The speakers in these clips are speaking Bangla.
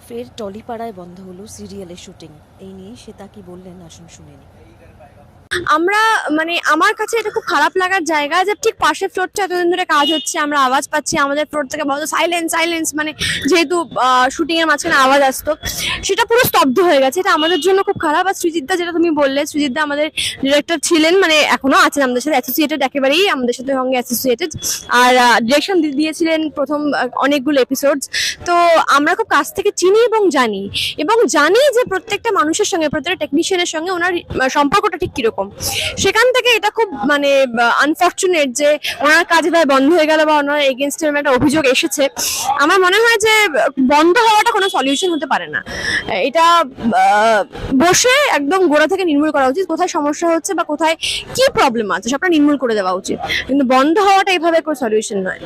ফের টলিপাড়ায় বন্ধ হলো সিরিয়ালের শুটিং। এই নিয়ে শ্বেতা কি বললেন আসুন শুনে নিই। আমরা আমার কাছে এটা খুব খারাপ লাগার জায়গা যে ঠিক পাশের ফ্লোরটা এতদিন ধরে কাজ হচ্ছে, আমরা আওয়াজ পাচ্ছি, আমাদের ফ্লোর থেকে বলতো সাইলেন্স সাইলেন্স, যেহেতু শুটিং এর মাঝখানে আওয়াজ আসতো, সেটা পুরো স্তব্ধ হয়ে গেছে। এটা আমাদের জন্য খুব খারাপ। আর সৃজিতদা, যেটা তুমি বললে, সৃজিতদা আমাদের ডিরেক্টর ছিলেন, এখনো আছেন আমাদের সাথে অ্যাসোসিয়েটেড, একেবারেই আমাদের সাথে সঙ্গে অ্যাসোসিয়েটেড। আর ডিরেকশন দিয়েছিলেন প্রথম অনেকগুলো এপিসোডস। তো আমরা খুব কাছ থেকে চিনি এবং জানি যে প্রত্যেকটা মানুষের সঙ্গে, প্রত্যেকটা টেকনিশিয়ানের সঙ্গে ওনার সম্পর্কটা ঠিক কিরকম। সেখান থেকে এটা খুব আনফরচুনেট যে ওনার কাজ এভাবে বন্ধ হয়ে গেল বা ওনার এগেনস্টে একটা অভিযোগ এসেছে। আমার মনে হয় যে বন্ধ হওয়াটা কোনো সলিউশন হতে পারে না। এটা বসে একদম গোড়া থেকে নির্মূল করা উচিত। কোথায় সমস্যা হচ্ছে বা কোথায় কি প্রবলেম আছে সবটা নির্মূল করে দেওয়া উচিত, কিন্তু বন্ধ হওয়াটা এইভাবে কোনো সলিউশন নয়।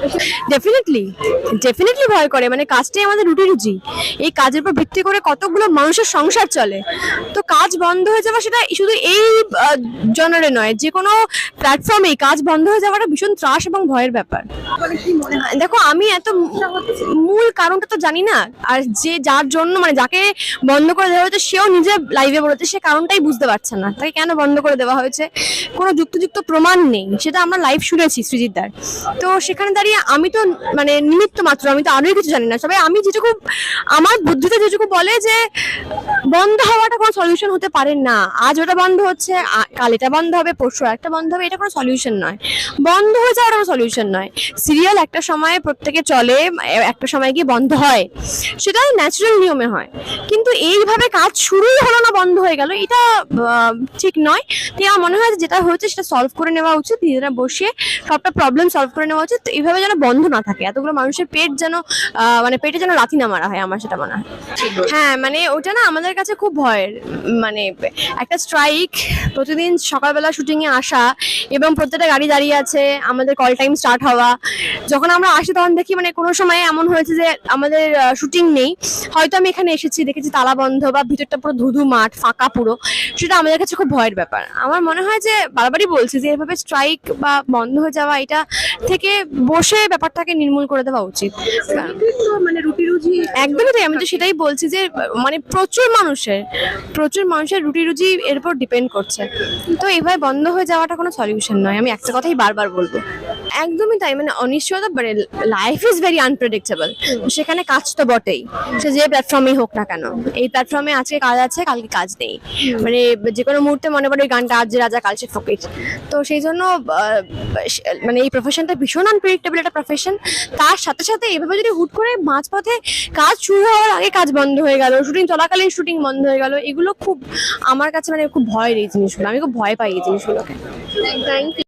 ডেফিনেটলি ভয় করে, কাজটাই আমাদের রুটি রুজি। এই কাজের উপর ভিত্তি করে কতগুলো মানুষের সংসার চলে। তো কাজ বন্ধ হয়ে যাওয়া, সেটা শুধু এই জনারে নয়, যে কোনো প্ল্যাটফর্মে কাজ বন্ধ হয়ে যাওয়াটা ভীষণ ত্রাস এবং ভয়ের ব্যাপার। দেখো, আমি এত মূল কারণটা তো জানি না। আর যার জন্য যাকে বন্ধ করে দেওয়া হয়েছে, সেও নিজে লাইভে বলেছে সে কারণটাই বুঝতে পারছে না তাকে কেন বন্ধ করে দেওয়া হয়েছে। কোনো যুক্তিযুক্ত প্রমাণ নেই, সেটা আমরা লাইভ শুনেছি সৃজিতদার। তো সেখানে দাঁড়িয়ে আমি তো নিমিত্ত মাত্র, আমি তো আরোই কিছু জানি না। তবে আমি যেটুকু, আমার বুদ্ধিতে যেটুকু বলে যে বন্ধ হওয়াটা কোনো সলিউশন হতে পারে না। আজ ওটা বন্ধ হচ্ছে, কাল এটা বন্ধ হবে, পরশু একটা বন্ধ হবে, এটা কোনো সলিউশন নয়। বন্ধ হয়ে যাওয়ার কোনো সলিউশন নয়। সিরিয়াল একটা সময় প্রত্যেকে চলে, একটা সময় গিয়ে বন্ধ হয়, সেটা ন্যাচারাল নিয়মে হয়। কিন্তু এইভাবে কাজ শুরুই হলো না, বন্ধ হয়ে গেল, এটা ঠিক নয়। তো আমার মনে হয় যেটা হয়েছে সেটা সলভ করে নেওয়া উচিত, নিজেরা বসে সবটা প্রবলেম সলভ করে নেওয়া উচিত। এইভাবে যেন বন্ধ না থাকে, এতগুলো মানুষের পেট যেন পেটে যেন লাথি না মারা হয়, আমার সেটা মনে হয়। হ্যাঁ, ওটা না আমাদের কাছে খুব ভয়ের। একটা স্ট্রাইক, প্রতিদিন সকালবেলা শুটিং এ আসা এবং প্রত্যেকটা গাড়ি দাঁড়িয়ে আছে, আমাদের কল টাইম স্টার্ট হওয়া। যখন আমরা আসি তখন দেখি কোনো সময় এমন হয়েছে যে আমাদের শুটিং নেই, হয়তো আমি এখানে এসেছি, দেখেছি তালা বন্ধ বা ভিতরটা পুরো ধুধু মাঠ ফাঁকা পুরো। সেটা আমাদের কাছে খুব ভয়ের ব্যাপার। আমার মনে হয় যে বারবারই বলছি যে এভাবে স্ট্রাইক বা বন্ধ হয়ে যাওয়া, এটা থেকে বসে ব্যাপারটাকে নির্মূল করে দেওয়া উচিত। রুটি রুজি একদমই তাই। আমি তো সেটাই বলছি যে প্রচুর মানুষের রুটি রুজি এর উপর ডিপেন্ড করছে। তো এইভাবে বন্ধ হয়ে যাওয়াটা কোনো সলিউশন নয়, আমি একটা কথাই বারবার বলবো। একদমই তাই। অনিশ্চয়তা, লাইফ ইজ ভেরি আনপ্রেডিক্টেবল। সেখানে কাজ তো বটেই, সে যে প্ল্যাটফর্মেই হোক না কেন। এই প্ল্যাটফর্মে আজকে কাজ আছে, কালকে কাজ নেই। যে কোনো মুহূর্তে মনে পড়ে ওই গানটা, আজ যে রাজা কাল সে ফকির। তো সেই জন্য এই প্রফেশনটা ভীষণ আনপ্রেডিক্টেবল একটা প্রফেশন। তার সাথে সাথে এভাবে যদি হুট করে মাঝপথে কাজ শুরু হওয়ার আগে কাজ বন্ধ হয়ে গেল, শুটিং চলাকালীন শুটিং বন্ধ হয়ে গেল, এগুলো খুব আমার কাছে খুব ভয়ের এই জিনিসগুলো। আমি খুব ভয় পাই এই জিনিসগুলোকে। Thank you.